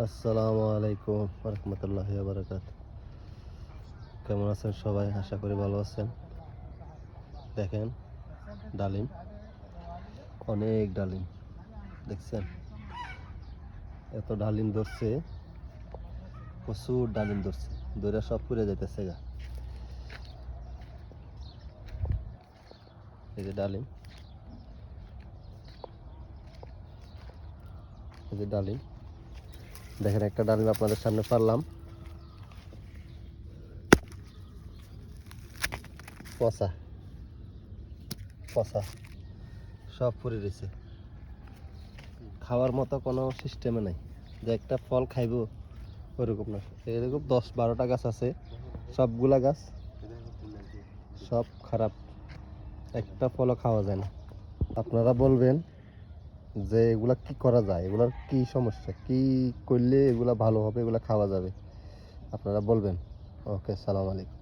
আসসালামু আলাইকুম রহমতুল্লাহি ওয়া বারাকাতুহু। কেমন আছেন সবাই? আশা করি ভালো আছেন। দেখেন ডালিম, অনেক ডালিম দেখছেন, এত ডালিম ধরছে, প্রচুর ডালিম ধরছে, ধরে সব পুড়ে যাইতেছে গা। এই যে ডালিম, এই যে ডালিম দেখেন, একটা ডালিম আপনাদের সামনে পারলাম, পচা পচা সব পুড়ে রয়েছে। খাওয়ার মতো কোনো সিস্টেমে নাই যে একটা ফল খাইব, ওইরকম না। এরকম 10-12টা গাছ আছে, সবগুলা গাছ সব খারাপ, একটা ফলও খাওয়া যায় না। আপনারা বলবেন যে এগুলা কি করা যায়, এগুলার কি সমস্যা, কি করলে এগুলা ভালো হবে, এগুলা খাওয়া যাবে, আপনারা বলবেন। ওকে, সালাম আলাইকুম।